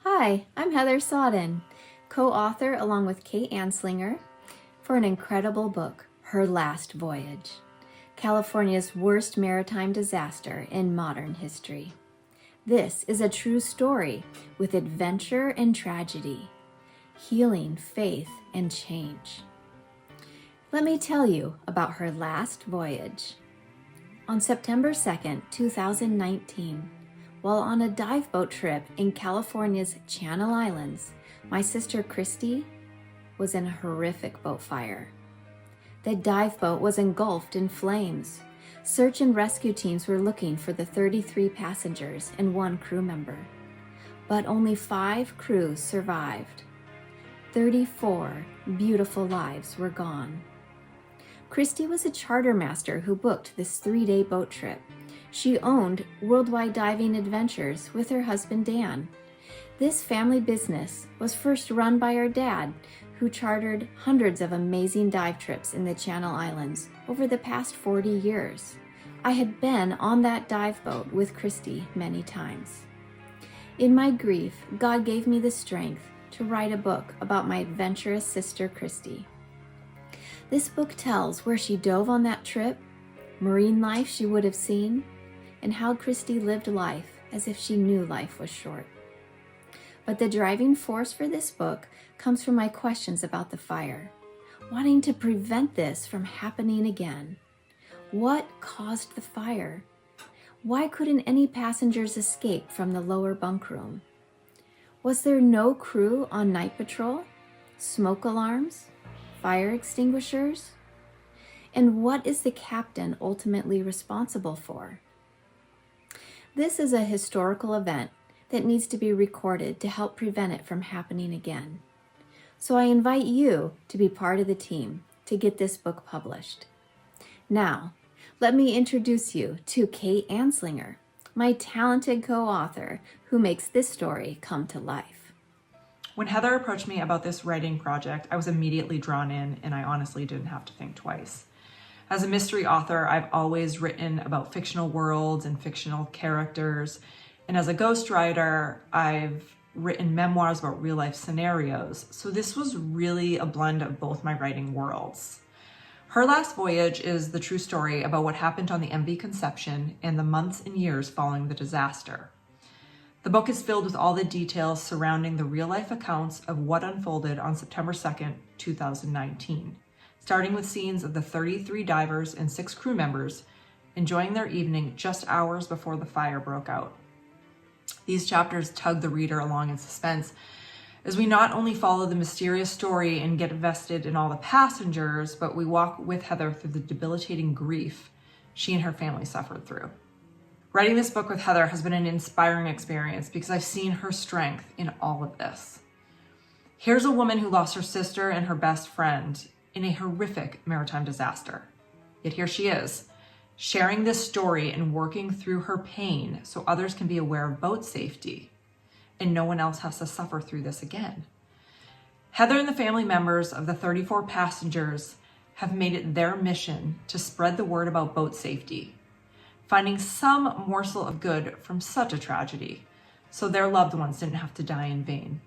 Hi, I'm Heather Sodden, co-author along with Kate Anslinger for an incredible book, Her Last Voyage, California's worst maritime disaster in modern history. This is a true story with adventure and tragedy, healing, faith, and change. Let me tell you about Her Last Voyage. On September 2nd, 2019, while on a dive boat trip in California's Channel Islands, my sister Christy was in a horrific boat fire. The dive boat was engulfed in flames. Search and rescue teams were looking for the 33 passengers and one crew member, but only 5 crews survived. 34 beautiful lives were gone. Christy was a charter master who booked this 3-day boat trip. She owned Worldwide Diving Adventures with her husband Dan. This family business was first run by our dad, who chartered hundreds of amazing dive trips in the Channel Islands over the past 40 years. I had been on that dive boat with Christy many times. In my grief, God gave me the strength to write a book about my adventurous sister Christy. This book tells where she dove on that trip, marine life she would have seen, and how Christy lived life as if she knew life was short. But the driving force for this book comes from my questions about the fire, wanting to prevent this from happening again. What caused the fire? Why couldn't any passengers escape from the lower bunk room? Was there no crew on night patrol? Smoke alarms? Fire extinguishers? And what is the captain ultimately responsible for? This is a historical event that needs to be recorded to help prevent it from happening again. So I invite you to be part of the team to get this book published. Now, let me introduce you to Kate Anslinger, my talented co-author who makes this story come to life. When Heather approached me about this writing project, I was immediately drawn in, and I honestly didn't have to think twice. As a mystery author, I've always written about fictional worlds and fictional characters, and as a ghostwriter, I've written memoirs about real-life scenarios, so this was really a blend of both my writing worlds. Her Last Voyage is the true story about what happened on the MV Conception and the months and years following the disaster. The book is filled with all the details surrounding the real-life accounts of what unfolded on September 2nd, 2019, starting with scenes of the 33 divers and 6 crew members enjoying their evening just hours before the fire broke out. These chapters tug the reader along in suspense as we not only follow the mysterious story and get invested in all the passengers, but we walk with Heather through the debilitating grief she and her family suffered through. Writing this book with Heather has been an inspiring experience because I've seen her strength in all of this. Here's a woman who lost her sister and her best friend in a horrific maritime disaster. Yet here she is, sharing this story and working through her pain so others can be aware of boat safety and no one else has to suffer through this again. Heather and the family members of the 34 passengers have made it their mission to spread the word about boat safety, finding some morsel of good from such a tragedy, so their loved ones didn't have to die in vain.